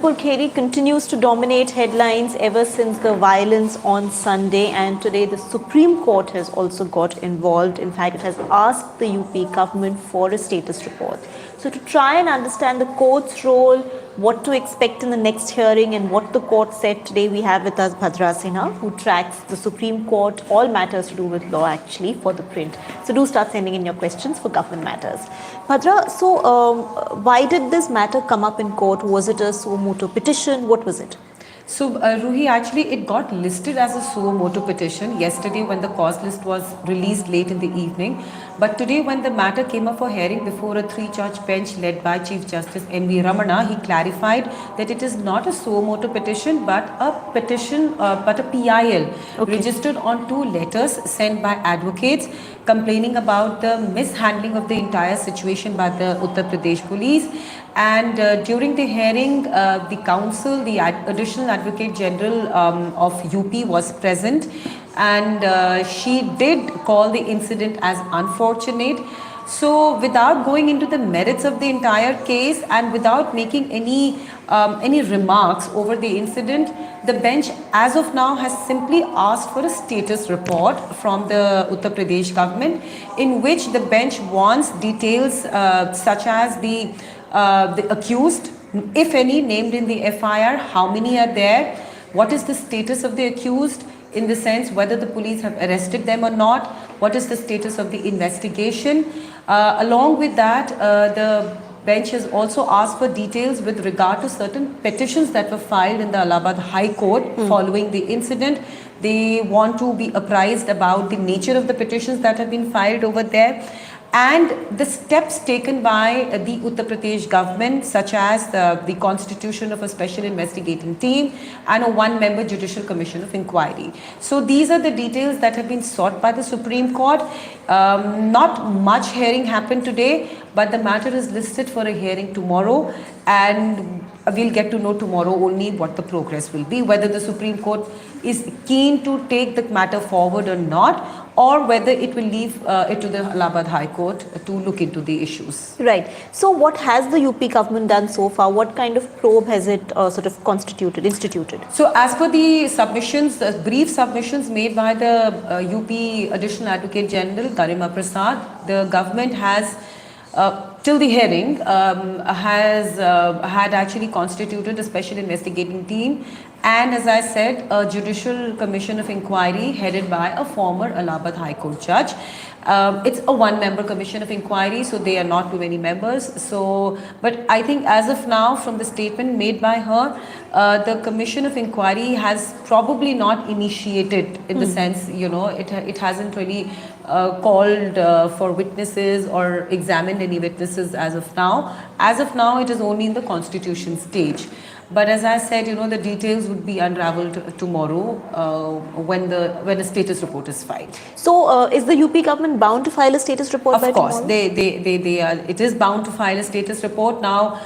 Lakhimpur Kheri continues to dominate headlines ever since the violence on Sunday, and today the Supreme Court has also got involved. In fact, it has asked the UP government for a status report. So to try and understand the court's role, what to expect in the next hearing and what the court said today, we have with us Bhadra Sinha, who tracks the Supreme Court, all matters to do with law actually, for ThePrint. So do start sending in your questions for government matters. Bhadra, so why did this matter come up in court? Was it a suo motu petition? What was it? So, Ruhi, actually it got listed as a suo motu petition yesterday when the cause list was released late in the evening. But today when the matter came up for hearing before a 3-judge bench led by Chief Justice M.V. Ramana, he clarified that it is not a suo motu petition but a petition, but a PIL registered on 2 letters sent by advocates complaining about the mishandling of the entire situation by the Uttar Pradesh police. And during the hearing, the counsel, the Additional Advocate General of UP was present, and she did call the incident as unfortunate. So without going into the merits of the entire case and without making any remarks over the incident, the bench as of now has simply asked for a status report from the Uttar Pradesh government, in which the bench wants details such as the accused, if any, named in the FIR, how many are there, what is the status of the accused, in the sense whether the police have arrested them or not, what is the status of the investigation. Along with that, the bench has also asked for details with regard to certain petitions that were filed in the Allahabad High Court following the incident. They want to be apprised about the nature of the petitions that have been filed over there, and the steps taken by the Uttar Pradesh government, such as the constitution of a special investigating team and a 1-member judicial commission of inquiry. So these are the details that have been sought by the Supreme Court. Not much hearing happened today, but the matter is listed for a hearing tomorrow, and we'll get to know tomorrow only what the progress will be, whether the Supreme Court is keen to take the matter forward or not, or whether it will leave it to the Allahabad High Court to look into the issues. Right. So what has the UP government done so far? What kind of probe has it instituted? So as per the submissions, the brief submissions made by the UP Additional Advocate General, Garima Prasad, the government has till the hearing has had actually constituted a special investigating team, and as I said, a judicial commission of inquiry headed by a former Allahabad High Court judge. It's a 1-member commission of inquiry, so they are not too many members. So, but I think as of now, from the statement made by her, the commission of inquiry has probably not initiated, in the sense, you know, it hasn't really called for witnesses or examined any witnesses as of now. As of now, it is only in the constitution stage. But as I said, you know, the details would be unraveled tomorrow when the status report is filed. So is the UP government bound to file a status report by tomorrow? Of course, they are. It is bound to file a status report. Now,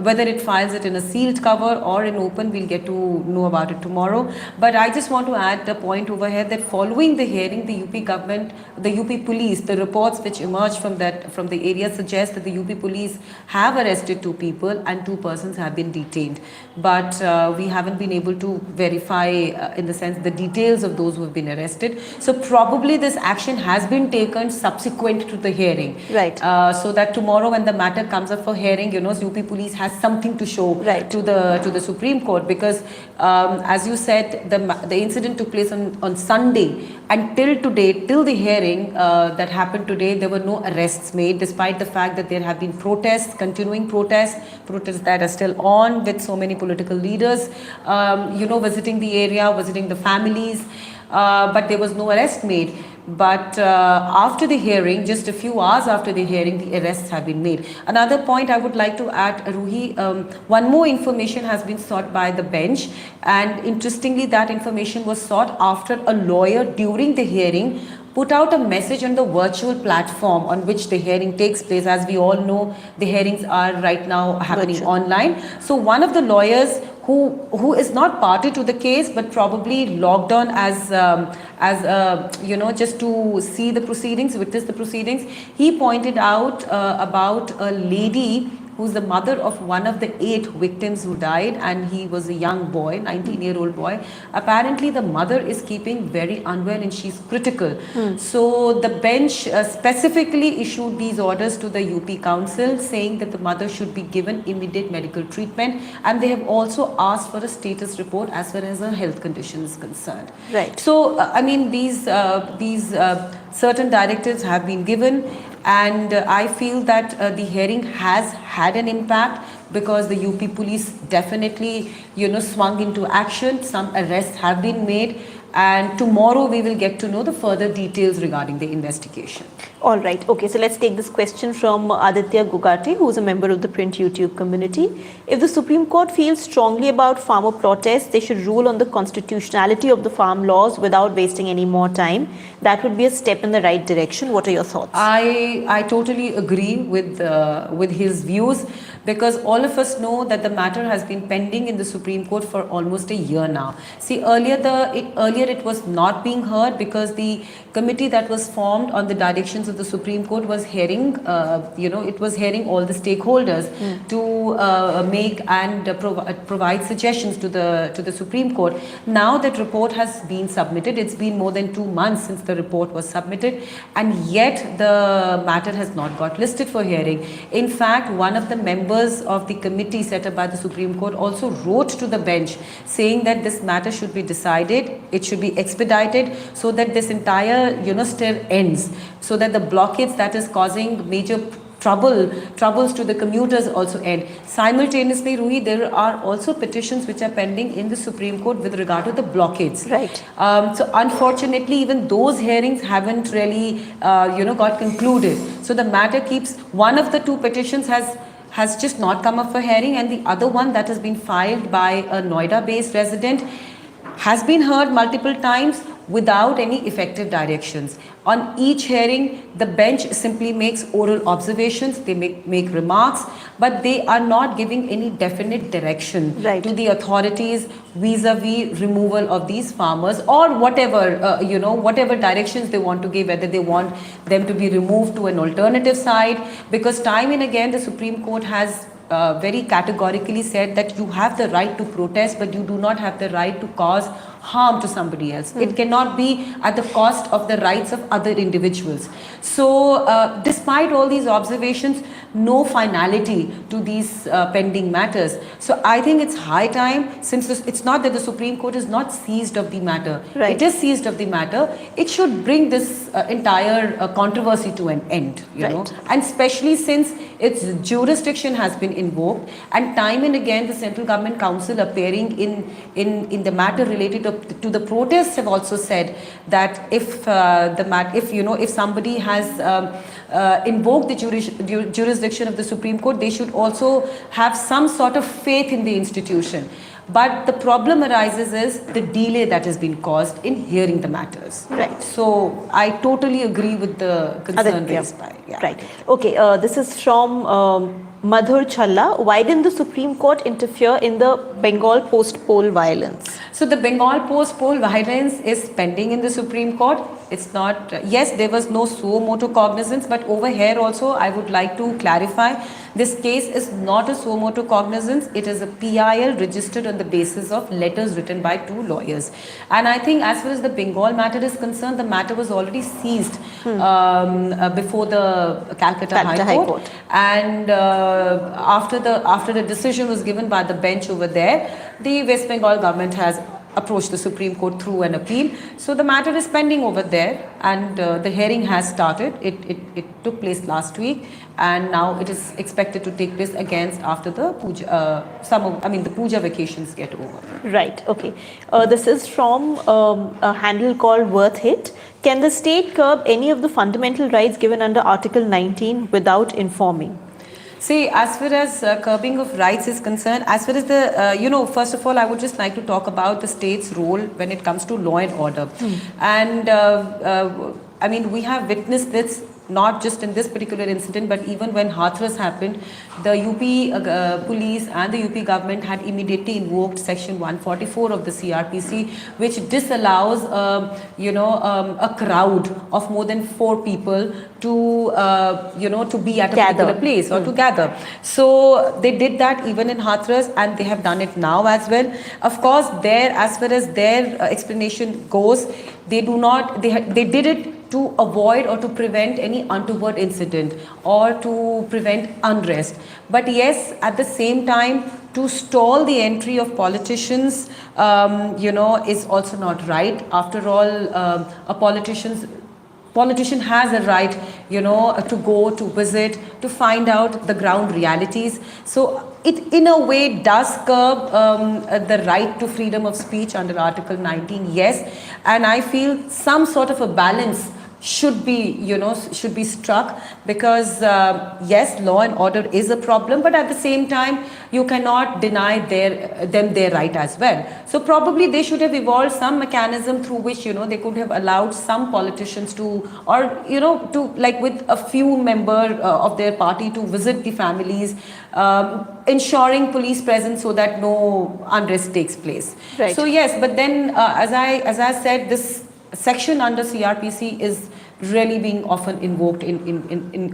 whether it files it in a sealed cover or in open, we'll get to know about it tomorrow. But I just want to add a point over here that following the hearing, the UP government, the UP police, the reports which emerged from the area suggest that the UP police have arrested 2 people and 2 persons have been detained. But we haven't been able to verify in the sense the details of those who have been arrested. So probably this action has been taken subsequent to the hearing. Right. So that tomorrow when the matter comes up for hearing, you know, UP police has something to show to the Supreme Court, because as you said, the incident took place on Sunday, and till today, till the hearing that happened today, there were no arrests made, despite the fact that there have been protests, continuing protests that are still on, with so many political leaders, you know, visiting the area, visiting the families, but there was no arrest made. But after the hearing, just a few hours after the hearing, the arrests have been made. Another point I would like to add, Ruhi, one more information has been sought by the bench, and interestingly, that information was sought after a lawyer during the hearing put out a message on the virtual platform on which the hearing takes place. As we all know, the hearings are right now happening online. So one of the lawyers who is not party to the case but probably logged on as you know, just to see the proceedings, witness the proceedings, he pointed out about a lady who's the mother of one of the 8 victims who died, and he was a young boy, 19-year-old boy. Apparently, the mother is keeping very unwell and she's critical. So the bench specifically issued these orders to the UP Council, saying that the mother should be given immediate medical treatment, and they have also asked for a status report as far as her health condition is concerned. Right. So, I mean, these certain directives have been given, and I feel that the hearing has had an impact, because the UP police definitely, swung into action. Some arrests have been made, and tomorrow we will get to know the further details regarding the investigation. All right. Okay, so let's take this question from Aditya Gugate, who is a member of the Print YouTube community. If the Supreme Court feels strongly about farmer protests, they should rule on the constitutionality of the farm laws without wasting any more time. That would be a step in the right direction. What are your thoughts? I totally agree with his views, because all of us know that the matter has been pending in the Supreme Court for almost a year now. See, earlier it was not being heard because the committee that was formed on the directions of the Supreme Court was hearing, it was hearing all the stakeholders to make and provide suggestions to the Supreme Court. Now that report has been submitted. It's been more than 2 months since the report was submitted, and yet the matter has not got listed for hearing. In fact, one of the members of the committee set up by the Supreme Court also wrote to the bench saying that this matter should be decided, it should be expedited, so that this entire stir ends, so that the blockades that is causing major troubles to the commuters also end. Simultaneously, Ruhi, there are also petitions which are pending in the Supreme Court with regard to the blockades. Right. So unfortunately, even those hearings haven't really got concluded. So the matter keeps, one of the 2 petitions has just not come up for hearing, and the other one that has been filed by a Noida-based resident has been heard multiple times without any effective directions. On each hearing, the bench simply makes oral observations, they make remarks, but they are not giving any definite direction to the authorities vis-a-vis removal of these farmers, or whatever, whatever directions they want to give, whether they want them to be removed to an alternative site, because time and again the Supreme Court has very categorically said that you have the right to protest, but you do not have the right to cause harm to somebody else. It cannot be at the cost of the rights of other individuals. So despite all these observations, no finality to these pending matters. So I think it's high time, since it's not that the Supreme Court is not seized of the matter. It is seized of the matter. It should bring this entire controversy to an end, you know, and especially since its jurisdiction has been invoked, and time and again the Central Government Council appearing in the matter related to the protests have also said that if somebody has invoked the jurisdiction of the Supreme Court, they should also have some sort of faith in the institution. But the problem arises is the delay that has been caused in hearing the matters. Right. So I totally agree with the concern raised by. Yeah. Right. Okay. This is from Madhur Challa. Why didn't the Supreme Court interfere in the Bengal post-poll violence? So the Bengal post-poll violence is pending in the Supreme Court. It's not, yes, there was no suo motu cognizance, but over here also I would like to clarify, this case is not a suo motu cognizance. It is a PIL registered on the basis of letters written by 2 lawyers. And I think as far as the Bengal matter is concerned, the matter was already seized before the Calcutta High Court. And after the decision was given by the bench over there, the West Bengal government has approached the Supreme Court through an appeal. So the matter is pending over there, and the hearing has started. It took place last week, and now it is expected to take place again after the puja, the puja vacations get over. Right. Okay. This is from a handle called Worth It. Can the state curb any of the fundamental rights given under Article 19 without informing? See, as far as curbing of rights is concerned, as far as the, first of all, I would just like to talk about the state's role when it comes to law and order. And, we have witnessed this not just in this particular incident, but even when Hathras happened, the UP police and the UP government had immediately invoked section 144 of the CRPC, which disallows, a crowd of more than 4 people to, to be at a particular place or to gather. So they did that even in Hathras, and they have done it now as well. Of course, as far as their explanation goes, they did it to avoid or to prevent any untoward incident or to prevent unrest. But yes, at the same time, to stall the entry of politicians, is also not right. After all, a politician has a right, to go, to visit, to find out the ground realities. So it in a way does curb the right to freedom of speech under Article 19, yes. And I feel some sort of a balance should be struck, because yes, law and order is a problem, but at the same time you cannot deny them their right as well. So probably they should have evolved some mechanism through which they could have allowed some politicians to, or to, like, with a few member of their party, to visit the families, ensuring police presence so that no unrest takes place. Right. So yes, but then as I said, this section under CRPC is really being often invoked in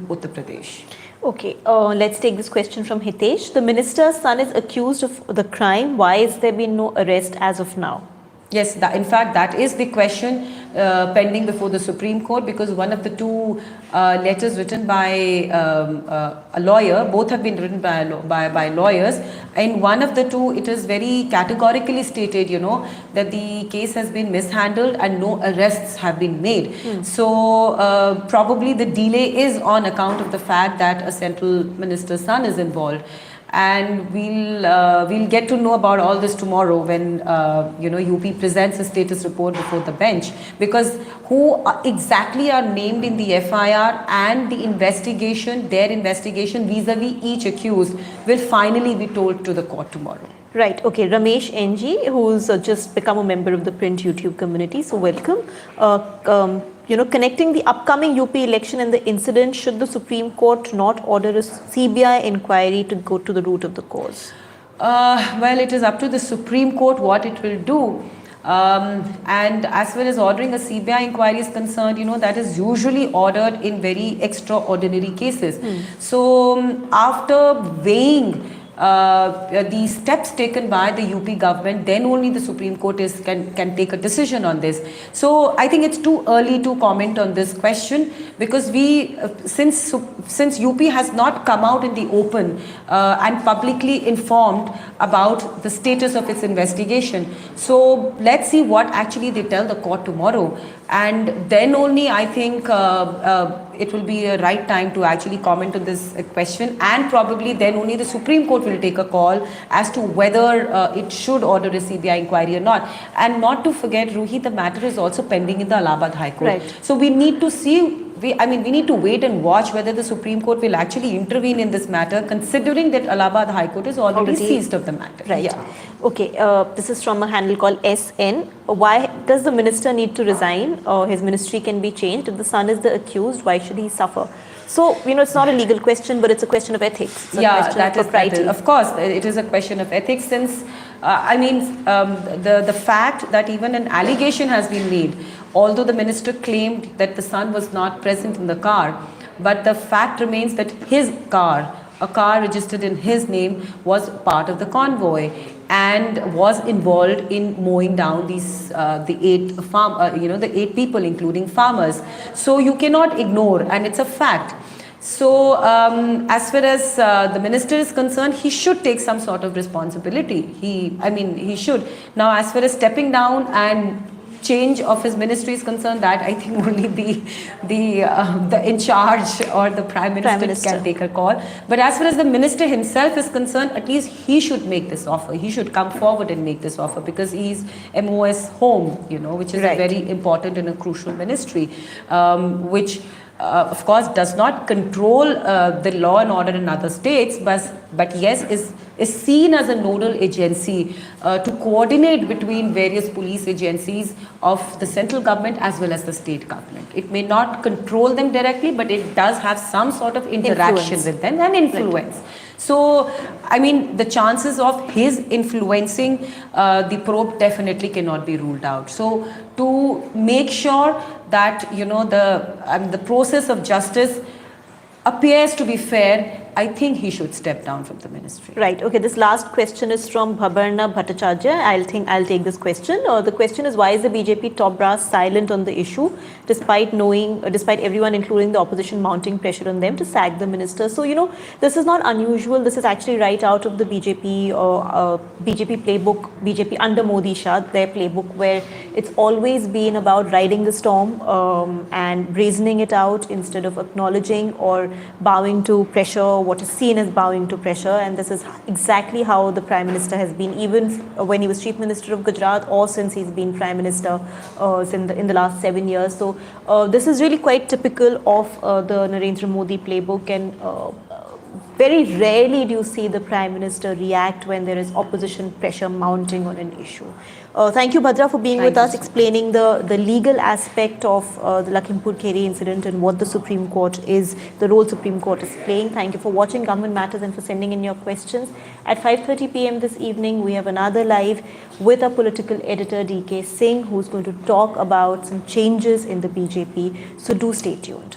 Uttar Pradesh. Okay, let's take this question from Hitesh. The minister's son is accused of the crime. Why has there been no arrest as of now? Yes, in fact, that is the question pending before the Supreme Court, because one of the 2 letters written by a lawyer, both have been written by lawyers. In one of the 2, it is very categorically stated, that the case has been mishandled and no arrests have been made. So probably the delay is on account of the fact that a central minister's son is involved. And we'll get to know about all this tomorrow when UP presents a status report before the bench, because who exactly are named in the FIR and the investigation, their investigation vis-a-vis each accused, will finally be told to the court tomorrow. Right. Okay. Ramesh NG, who's just become a member of the Print YouTube community, so welcome. Connecting the upcoming UP election and the incident, should the Supreme Court not order a CBI inquiry to go to the root of the cause? Well, it is up to the Supreme Court what it will do. And as far as ordering a CBI inquiry is concerned, that is usually ordered in very extraordinary cases. So after weighing the steps taken by the UP government, then only the Supreme Court can take a decision on this. So I think it's too early to comment on this question, because since UP has not come out in the open and publicly informed about the status of its investigation. So let's see what actually they tell the court tomorrow, and then only I think it will be a right time to actually comment on this question, and probably then only the Supreme Court will take a call as to whether it should order a CBI inquiry or not. And not to forget, Ruhi, the matter is also pending in the Allahabad High Court. Right. So we need to see, we need to wait and watch whether the Supreme Court will actually intervene in this matter, considering that Allahabad High Court is already seized of the matter. Right. Yeah. Okay. This is from a handle called SN. Why does the minister need to resign? His ministry can be changed. If the son is the accused, why should he suffer? So, it's not a legal question, but it's a question of ethics. It's that is, of course, it is a question of ethics, since, the fact that even an allegation has been made, although the minister claimed that the son was not present in the car, but the fact remains that his car, a car registered in his name, was part of the convoy and was involved in mowing down the 8 people, including farmers. So you cannot ignore, and it's a fact. So as far as the minister is concerned, he should take some sort of responsibility. He should. Now, as far as stepping down and change of his ministry is concerned, that I think only the in charge or the prime minister can take a call. But as far as the minister himself is concerned, at least he should make this offer. He should come forward and make this offer, because he's MOS home, which is a very important and a crucial ministry, which of course does not control the law and order in other states, but yes, is is seen as a nodal agency to coordinate between various police agencies of the central government as well as the state government. It may not control them directly, but it does have some sort of interaction Influence. with them and influence. Right. So, I mean, the chances of his influencing the probe definitely cannot be ruled out. So, to make sure that, you know, the process of justice appears to be fair, I think he should step down from the ministry. Right. Okay. This last question is from Bhabarna Bhattacharya. I'll take this question. The question is, why is the BJP top brass silent on the issue, despite everyone, including the opposition, mounting pressure on them to sack the minister? So, you know, this is not unusual. This is actually right out of the BJP playbook, BJP under Modi Shah, their playbook, where it's always been about riding the storm and brazening it out instead of acknowledging or bowing to pressure, what is seen as bowing to pressure. And this is exactly how the Prime Minister has been, even when he was Chief Minister of Gujarat or since he's been Prime Minister in the last 7 years. So this is really quite typical of the Narendra Modi playbook, and very rarely do you see the Prime Minister react when there is opposition pressure mounting on an issue. Thank you, Bhadra, for being with us, explaining the legal aspect of the Lakhimpur Kheri incident and what the Supreme Court is, the role Supreme Court is playing. Thank you for watching Government Matters and for sending in your questions. At 5:30 p.m. this evening, we have another live with our political editor, DK Singh, who's going to talk about some changes in the BJP. So do stay tuned.